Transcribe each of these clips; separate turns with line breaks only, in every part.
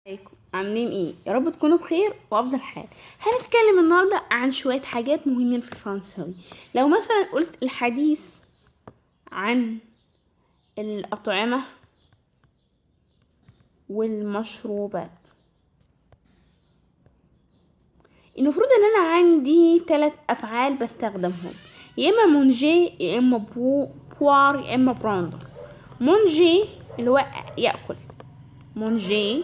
عليكم، عاملين ايه؟ يا رب تكونوا بخير وافضل حال. هنتكلم النهارده عن شويه حاجات مهمين في الفرنساوي. لو مثلا قلت الحديث عن الاطعمه والمشروبات، المفروض ان انا عندي 3 افعال بستخدمهم، يا اما مونجي يا اما بوار يا اما براندر. مونجي اللي هو ياكل، مونجي.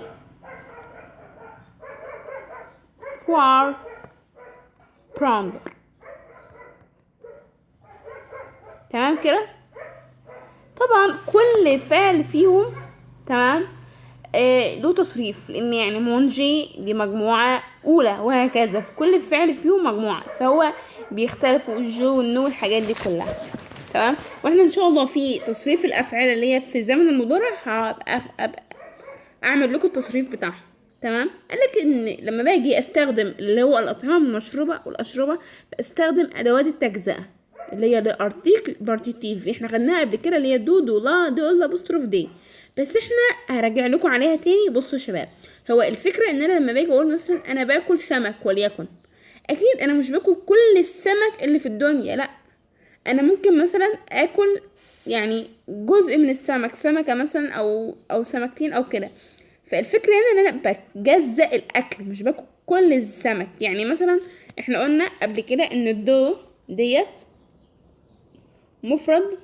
بوار، براندر. تمام كده. طبعا كل فعل فيهم تمام له تصريف، لان يعني مونجي دي مجموعة اولى وهكذا، في كل فعل فيهم مجموعة، فهو بيختلفوا الجو والنو والحاجات دي كلها. تمام. واحنا ان شاء الله في تصريف الافعال اللي هي في زمن المضارع أبقى اعمل لكم التصريف بتاعهم. تمام. قالك ان لما باجي استخدم اللي هو الاطعمه المشروبه والاشربه، بستخدم ادوات التجزئه اللي هي الارتيكل بارتيتيف، احنا خدناها قبل كده، اللي هي دو لا دو لا بوستروف دي. بس احنا هرجع لكم عليها تاني. بصوا يا شباب، هو الفكره ان انا لما باجي اقول مثلا انا باكل سمك وليكن، اكيد انا مش باكل كل السمك اللي في الدنيا، لا، انا ممكن مثلا اكل يعني جزء من السمك، سمكة مثلا او سمكتين او كده. فالفكرة هنا ان انا بجزأ الاكل، مش باكل كل السمك. يعني مثلا احنا قلنا قبل كده ان الدو ديت مفرد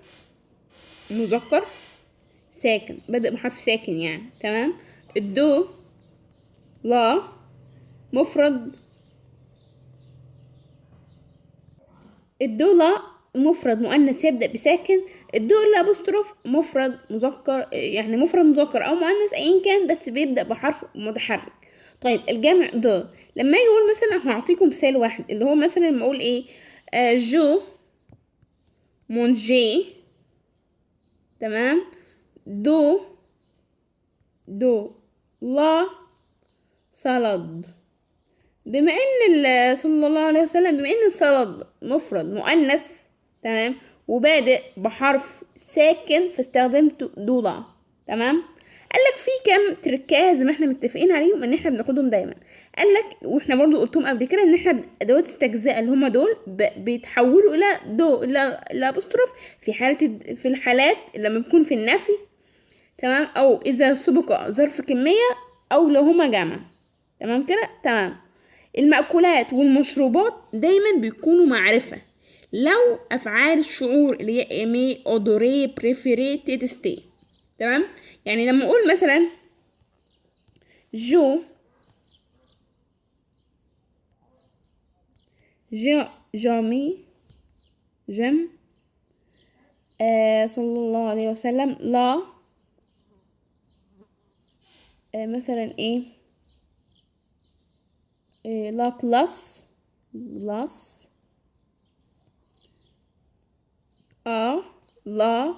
مذكر ساكن، بدأ بحرف ساكن يعني. تمام. الدو لا مفرد، الدولة مفرد مؤنث يبدأ بساكن. الدولة أبوستروف مفرد مذكر، يعني مفرد مذكر أو مؤنث أيا كان، بس بيبدأ بحرف متحرك. طيب الجمع ده لما يجي أقول مثلا، هعطيكم مثال واحد اللي هو مثلا لما أقول إيه، جو مونجي. تمام. دو دو لا سالاد. بما ان صلى الله عليه وسلم، بما ان الصلد مفرد مؤنث تمام وبادئ بحرف ساكن، فاستخدمت دولا. تمام. قالك في كام تركايه زي ما احنا متفقين عليهم ان احنا بناخدهم دايما. قالك واحنا برضو قلتهم قبل كده ان احنا ادوات استجزاء اللي هما دول بيتحولوا الى دو لا بسترف في الحالات لما بيكون في النفي. تمام. او اذا سبق ظرف كميه، او لو هما جمع. تمام كده. تمام. المأكولات والمشروبات دايما بيكونوا معرفة، لو أفعال الشعور اللي هي ايمي اودوري بريفيري تيتستي. تمام. يعني لما أقول مثلا جو جامي جم صلى الله عليه وسلم، لا مثلا ايه لا كلاس لا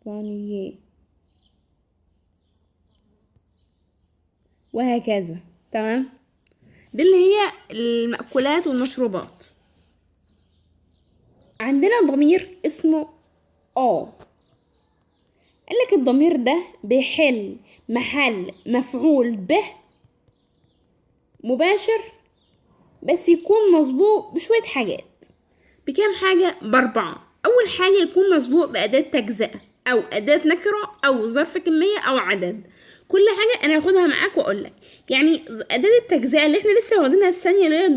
فانيلي وهكذا. تمام. دي اللي هي المأكولات والمشروبات. عندنا ضمير اسمه اه. قالك الضمير ده بيحل محل مفعول به مباشر، بس يكون مسبوق بشوية حاجات. بكام حاجة؟ ب4. أول حاجة يكون مسبوق بأداة تجزئة أو أداة نكرة أو ظرف كمية أو عدد. كل حاجة أنا هاخدها معاك وأقولك. يعني أداة التجزئة اللي احنا لسه واخدينها الثانية اللي هي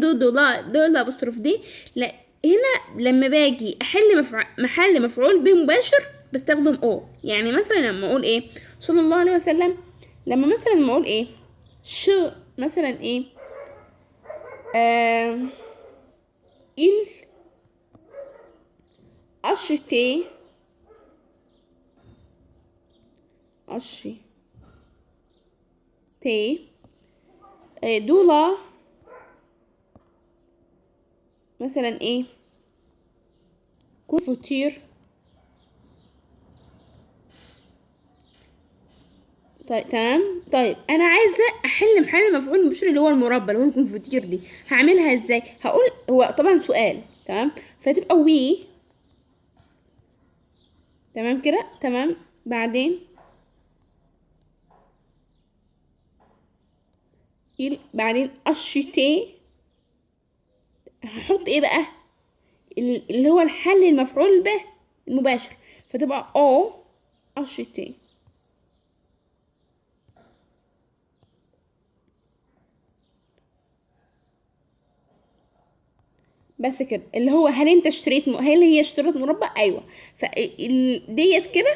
دو لا بستروف دي، لا، هنا لما باجي أحل محل مفعول به مباشر بستخدم او. يعني مثلا لما أقول ايه صلى الله عليه وسلم، لما أقول ايه شو مثلا ايه il achetait دولار مثلا ايه كونفوتير. طيب تمام. طيب انا عايزه احل محل مفعول مباشر اللي هو المربى اللي هو الكونفوتير دي، هعملها ازاي؟ هقول هو طبعا سؤال. تمام. فتبقى وي. تمام كده. تمام. بعدين بعدين اشتي، هحط ايه بقى؟ اللي هو الحل المفعول به المباشر، فتبقى او اشتي. بس كده، اللي هو هل انت اشتريت هل هي اشترت مربى؟ ايوه. ديت كده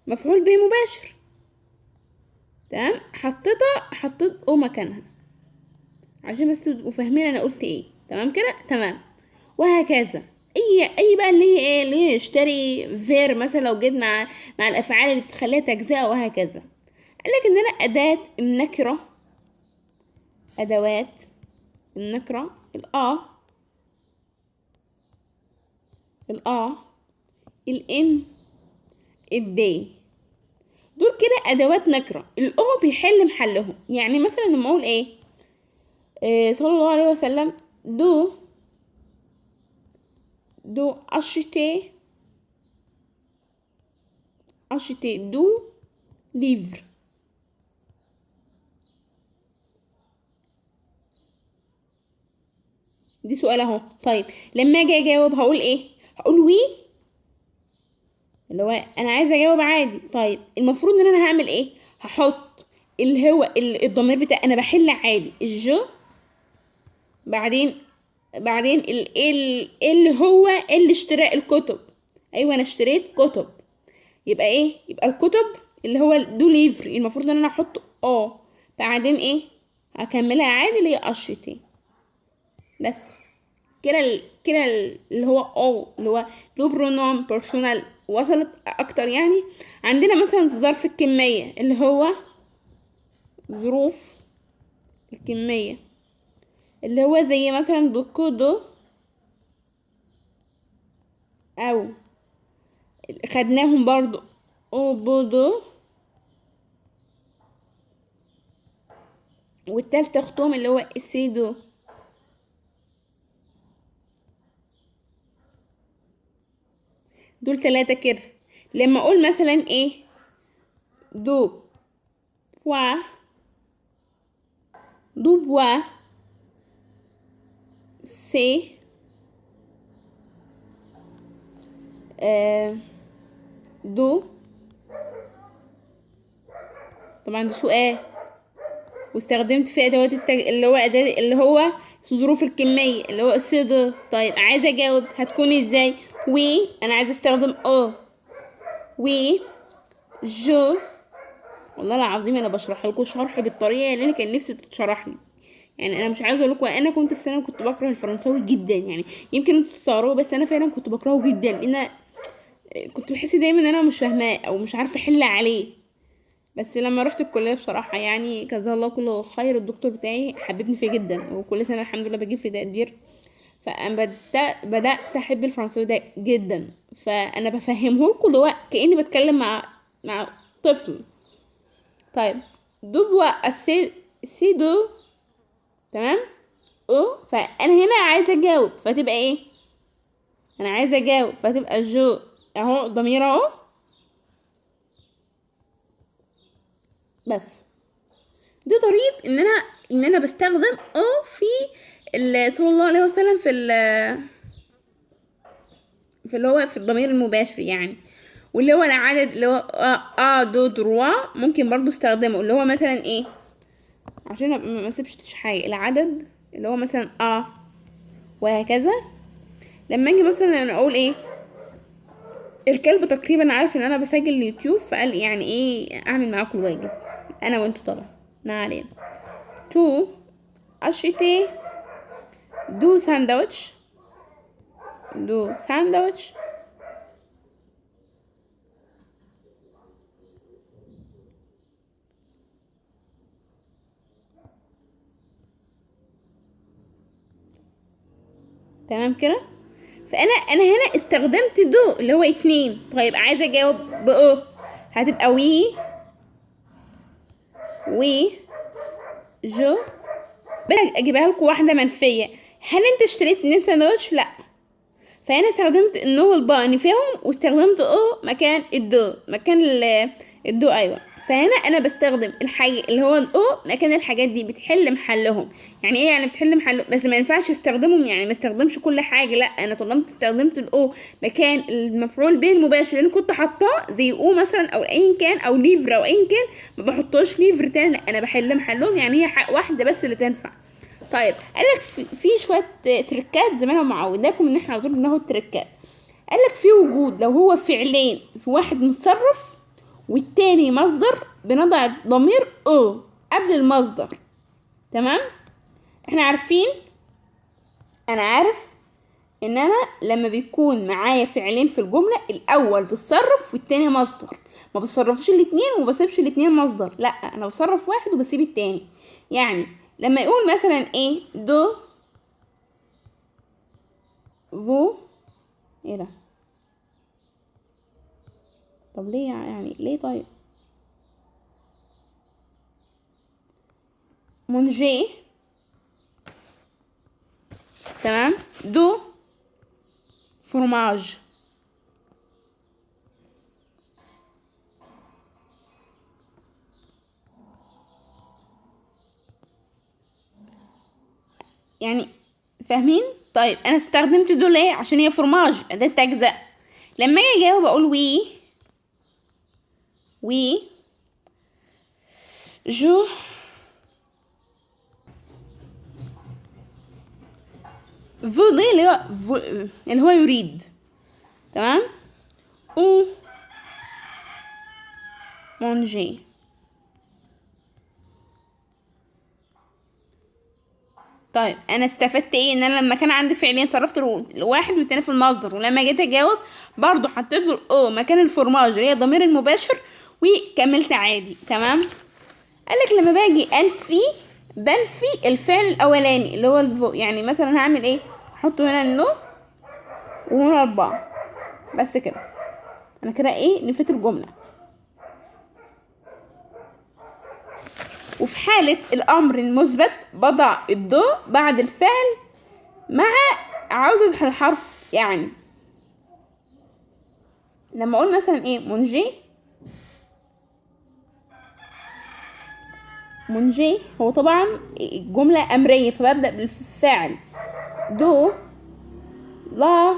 مفعول به مباشر. تمام، حطيت او مكانها عشان بس تبقوا فاهمين انا قلت ايه. تمام كده، تمام. وهكذا اي بقى اللي هي ايه، اللي هي اشتري فير مثلا لو جيت مع الافعال اللي بتخليها تجزئه وهكذا. قالك ان انا اداه النكره، ادوات النكره، الاه، الان، الدي، دول كده ادوات نكره. الاو بيحل محلهم. يعني مثلا لما اقول ايه، صلى الله عليه وسلم، دو acheter دو livre. دي سؤال اهو. طيب لما اجي اجاوب هقول ايه؟ هقول وي، اللي هو انا عايزه اجاوب عادي. طيب المفروض ان انا هعمل ايه؟ هحط اللي هو الضمير بتاع انا بحل عادي الجو، بعدين اللي هو اللي اشترى الكتب. ايوه انا اشتريت كتب، يبقى ايه؟ يبقى الكتب اللي هو دو ليفر، المفروض ان انا احط بعدين ايه؟ هكملها عادي اللي هي اشتي. بس كده اللي هو اللي هو دو برونوم بيرسونال وصلت اكتر. يعني عندنا مثلا ظرف الكمية اللي هو ظروف الكمية، اللي هو زي مثلا بوكودو، او خدناهم برضو او بودو، والتالتة اختهم اللي هو السيدو. دول 3 كده. لما اقول مثلا ايه، دو بوا، سي دو، طبعا ده سؤال واستخدمت في ادوات اللي هو اللي هو ظروف الكمية اللي هو الصيغة. طيب عايزة اجاوب هتكون ازاي؟ انا عايزة استخدم وي جو. والله العظيم انا بشرح لكم شرح بالطريقة اللي انا كان نفسي تتشرح لي. يعني انا مش عايزه اقول لكم، انا كنت في ثانوي كنت بكره الفرنساوي جدا. يعني يمكن انتوا تستغربوا بس انا فعلا كنت بكرهه جدا، لان كنت بحس دايما ان انا مش فاهماه او مش عارفه احل عليه. بس لما رحت الكليه بصراحه يعني جزاه الله كل خير، الدكتور بتاعي حببني فيه جدا، وكل سنه الحمد لله بجيب فيه تقدير. فانا بدات احب الفرنساوي ده جدا. فانا بفهمه لكم اللي هو كاني بتكلم مع طفل. طيب دوبوا السي دو، تمام. فانا هنا عايزه اجاوب فتبقى ايه؟ انا عايزه اجاوب فتبقى جو، اهو ضمير اهو. بس دي طريقه ان انا بستخدم في صلى الله عليه وسلم في اللي هو في الضمير المباشر يعني. واللي هو العدد اللي هو دو دروا ممكن برضو استخدمه، اللي هو مثلا ايه، عشان ما اسيبش حاجه، العدد اللي هو مثلا وهكذا. لما اجي مثلا انا اقول ايه، الكلب تقريبا عارف ان انا بسجل اليوتيوب، فقال يعني ايه اعمل معاكم الواجب، انا وانتوا طبعا ما علينا. تو اشيتي دو ساندوتش، دو ساندوتش. تمام كده. فانا هنا استخدمت دو اللي هو 2. طيب عايزه اجاوب هتبقى وي جو. بقى اجيبها لكم واحده منفيه، هل انت اشتريت 2 ساندوتش؟ لا. فانا استخدمت النو والبا نفيهم، واستخدمت مكان الدو، مكان الدو ايوه. فهنا انا بستخدم الحاجة اللي هو الاو مكان الحاجات دي، بتحل محلهم. يعني ايه يعني بتحل محلهم؟ بس ما ينفعش استخدمهم، يعني ما استخدمش كل حاجه، لا انا طالما استخدمت الاو مكان المفعول به المباشر اللي كنت حاطاه زي او مثلا او ايا كان او ليفر او ايا كان، ما بحطوش ليفر تاني، لا انا بحل محلهم، يعني هي واحده بس اللي تنفع. طيب قالك في شويه تركات زي ما انا معوداكم ان احنا على طول بناخد تركات. قالك في وجود لو هو فعلين في واحد متصرف والتاني مصدر، بنضع ضمير او قبل المصدر. تمام. احنا عارفين، انا عارف ان انا لما بيكون معايا فعلين في الجمله الاول بتصرف والتاني مصدر، ما بصرفوش الاتنين وما بسيبش الاتنين مصدر، لا انا بصرف واحد وبسيب التاني. يعني لما يقول مثلا ايه دو فو، ايه ده؟ طب ليه يعني ليه؟ طيب مونجي، تمام، دو فرماج. يعني فاهمين؟ طيب انا استخدمت دول ليه؟ عشان هي فرماج اداة تجزئة. لما اجي اجاوب اقول وي جو فودي، اللي هو يريد. تمام. او مونجي. طيب انا استفدت ايه؟ ان انا لما كان عندي فعلين صرفت الواحد والتاني في المصدر، ولما جيت اجاوب برضو حطيت له الاو مكان الفورماج اللي هي الضمير المباشر وكملت عادي. تمام. قالك لما باجي بنفي الفعل الاولاني اللي هو الفو، يعني مثلا هعمل ايه؟ احط هنا النو وهنا 4، بس كده انا كده ايه نفيت الجمله. وفي حالة الأمر المثبت بضع الضوء بعد الفعل مع عودة الحرف. يعني لما أقول مثلا إيه منجي هو طبعا الجملة أمرية فببدأ بالفعل دو لا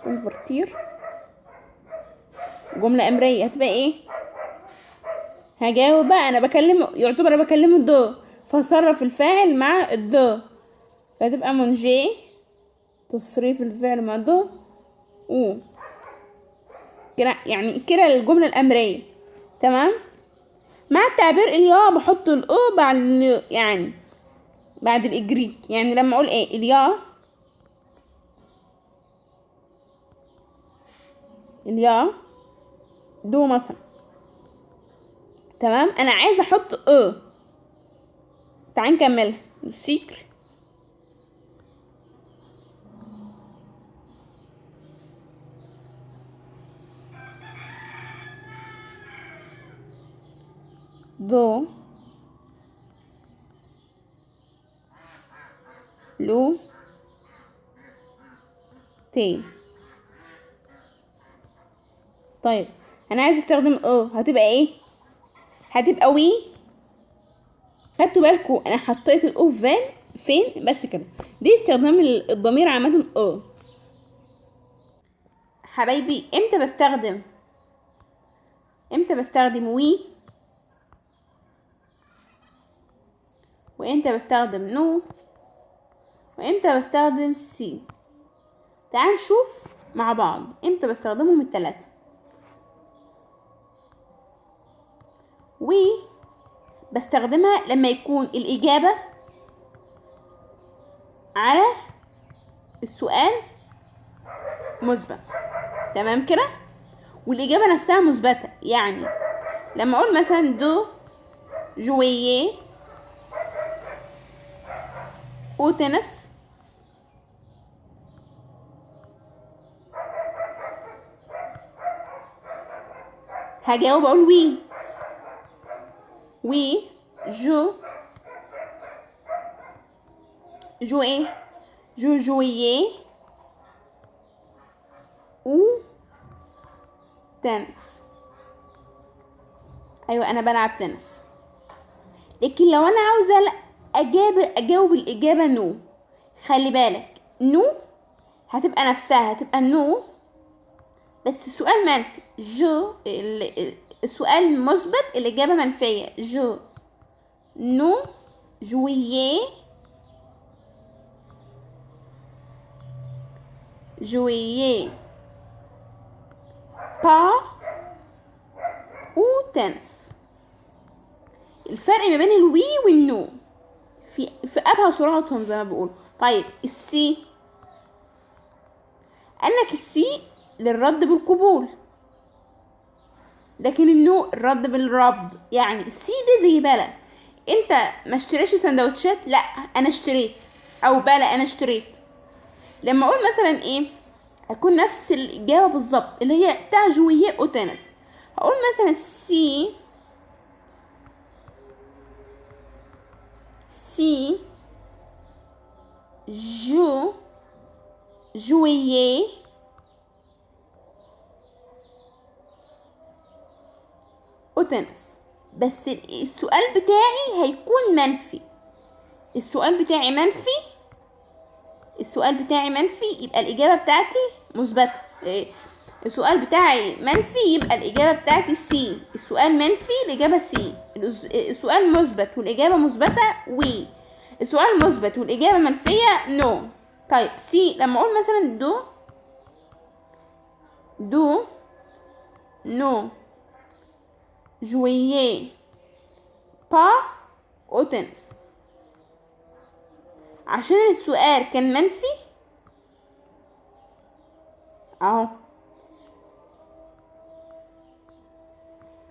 كونفرتير جملة أمرية هتبقى إيه؟ هجاوب بقى، أنا بكلم، يعتبر أنا بكلم الدو فصرف الفاعل مع الدو، فتبقى منجي تصريف الفعل مع دو و كده، يعني كده الجملة الأمرية. تمام. مع التعبير اليا بحط الأو بعد يعني بعد الإجريك. يعني لما أقول إيه اليا دو مثلا، تمام، أنا عايزة أحط تعال نكملها السيكر دو لو تي. طيب انا عايز استخدم هتبقى ايه؟ هتبقى وي. خدتوا بالكم انا حطيت الاو فين؟ بس كده، دي استخدام الضمير عامه حبايبي. امتى بستخدم وي، وامتى بستخدم نو، وامتى بستخدم سي؟ تعال نشوف مع بعض امتى بستخدمهم التلاتة. وي بستخدمها لما يكون الإجابة على السؤال مثبت، تمام كده، والإجابة نفسها مثبتة. يعني لما أقول مثلا دو جويي أو تنس، هجاوب أقول وي جو ايه جو جويي او تنس. ايوه انا بلعب تنس. لكن لو انا عاوزه اجاوب الاجابه نو، خلي بالك نو هتبقى نفسها، هتبقى نو بس السؤال منفي. السؤال مثبت، الاجابه منفيه. جو نو جويي جويي با او تنس. الفرق ما بين الوي والنو في ابهى صورتهم زي ما بيقولوا. طيب السي، قالك السي للرد بالقبول، لكن النو الرد بالرفض. يعني السي دي زي بلا، انت ما اشتريش سندوتشات، لا انا اشتريت، او بلا انا اشتريت. لما اقول مثلا ايه هتكون نفس الاجابه بالظبط اللي هي بتاع جويي او تنس. هقول مثلا سي جو جويي او تنس. بس السؤال بتاعي هيكون منفي، السؤال بتاعي منفي، السؤال بتاعي منفي يبقى الإجابة بتاعتي مثبتة. السؤال بتاعي منفي يبقى الإجابة بتاعتي سي. السؤال منفي الإجابة سي. السؤال مثبت والإجابة مثبتة وي. السؤال مثبت والإجابة منفية نو. طيب سي لما أقول مثلا دو نو جويي با او تنس، عشان السؤال كان منفي اهو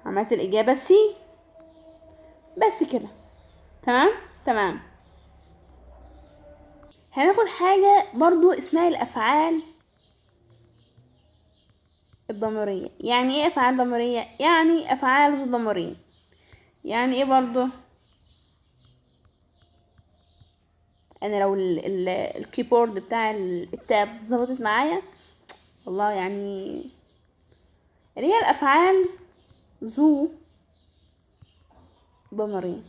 عملت الإجابة سي. بس كده. تمام تمام. هناخد حاجة برضو اسمها الأفعال الضميرية. يعني ايه أفعال ضميرية؟ يعني أفعال غير ضميرية. يعني ايه برضو؟ أنا لو الكيبورد بتاع التاب ظبطت معايا والله، يعني اللي هي الأفعال ذو ضميرين،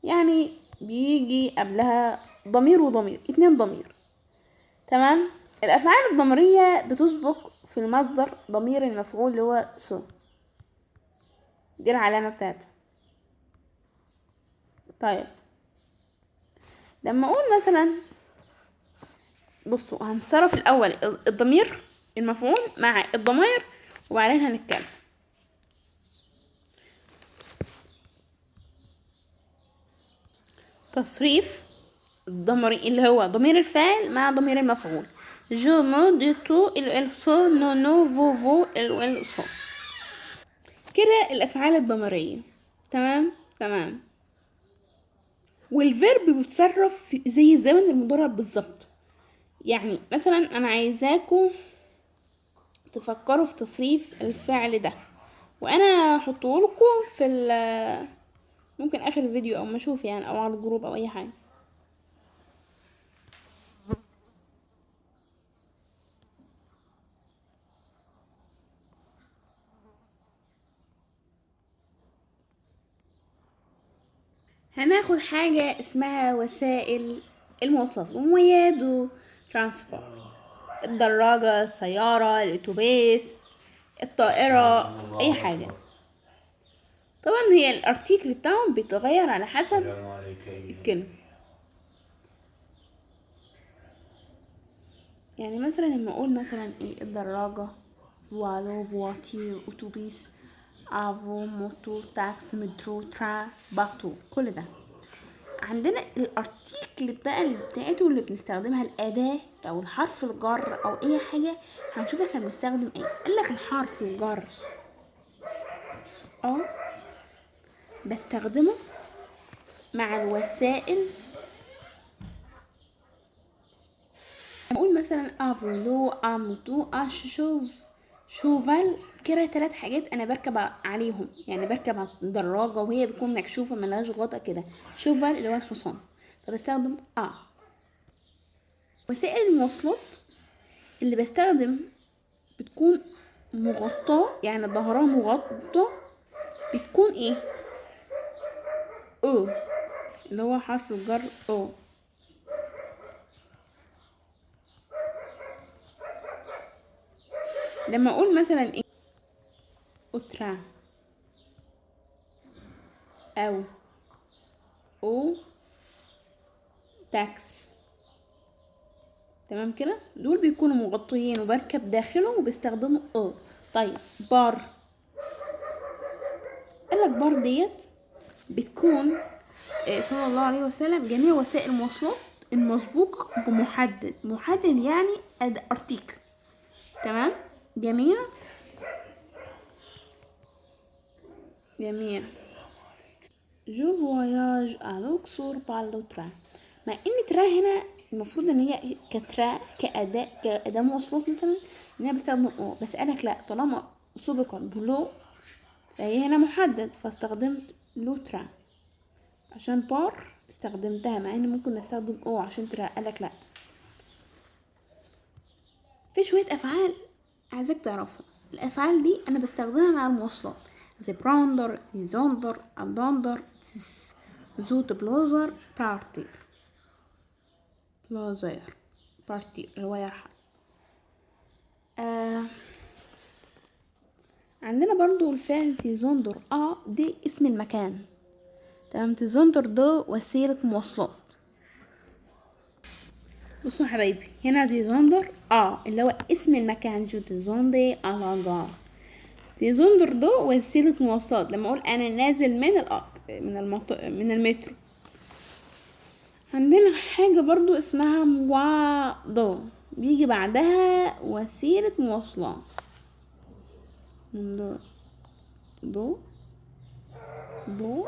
يعني بيجي قبلها ضمير وضمير، اتنين ضمير. تمام. الأفعال الضميرية بتسبق في المصدر ضمير المفعول اللي هو سو، دي العلامة بتاعته. طيب لما اقول مثلا بصوا هنصرف الاول الضمير المفعول مع الضمير وبعدين هنتكلم. تصريف الضمير اللي هو ضمير الفاعل مع ضمير المفعول. جو مو دي تو ال سو نو نو فو ال سو. كده الافعال الضميريه. تمام تمام. والفيرب بيتصرف زي الزمن المضارع بالظبط. يعني مثلا انا عايزاكم تفكروا في تصريف الفعل ده، وانا هحطه لكم في ممكن اخر الفيديو او ما اشوف يعني، او على الجروب او اي حاجه. هناخد حاجه اسمها وسائل المواصلات ومواده ترانسبورت. الدراجه، السياره، الاتوبيس، الطائره، اي حاجه. طبعا هي الارتيكل بتاعهم بيتغير على حسب الكلمه. يعني مثلا لما اقول مثلا ايه الدراجه، فوالو، فواتير، اتوبيس، افو، موتو، تاكس، مترو، ترا، باطو، كل ده عندنا الارتيكل بقى اللي بتاعته اللي بنستخدمها الاداه او الحرف الجر او اي حاجه. هنشوف احنا بنستخدم ايه. قالك الحرف الجر بستخدمه مع الوسائل. نقول مثلا افولو، اموتو، شوفال. كده 3 حاجات انا بركب عليهم، يعني بركب دراجه وهي بتكون مكشوفه ملهاش غطا كده. شوفال اللي هو الحصان، فبستخدم وسائل المواصلات اللي بستخدم بتكون مغطاة يعني ظهرها مغطى بتكون ايه؟ او، اللي هو حرف الجر او. لما اقول مثلا ايه اوترا او تاكس، تمام كده، دول بيكونوا مغطيين وبركب داخلهم وبيستخدموا او. طيب بار، قالك بار ديت بتكون صلى الله عليه وسلم جميع وسائل المواصلات المسبوقة بمحدد، محدد يعني ارتيكل، تمام. جميع جو فواياج à l'Oxford par le train. مع ان ترا هنا المفروض ان هي كترا كأداة مواصلات مثلا ان هي بستخدم او، بس قالك لا، طالما سبقا بلو فهي هنا محدد، فاستخدمت لو ترا. عشان بار استخدمتها، مع ان ممكن نستخدم او عشان ترا، قالك لا. في شوية افعال عايزك تعرفها، الافعال دي انا بستخدمها مع المواصلات، زي براندر، زوندر، ابداندر، زوت بلوزر، بارتير اللي هو يرحل. عندنا برضو الفعل تيزوندر، دي اسم المكان، تمام. تيزوندر ده وسيلة مواصلات. بصوا يا حبايبي، هنا تيزوندر اللي هو اسم المكان، جو تيزوندي الاجار. تيزوندر ده وسيلة مواصلات، لما اقول انا نازل من القطر، من المترو. عندنا حاجة برضو اسمها موادو، بيجي بعدها وسيلة مواصلات. دو دو دو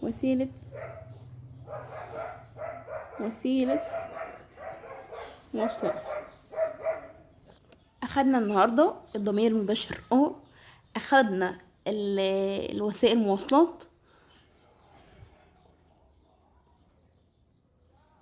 وسيلة مواصلات. اخدنا النهاردة الضمير المباشر او، اخدنا الوسائل المواصلات،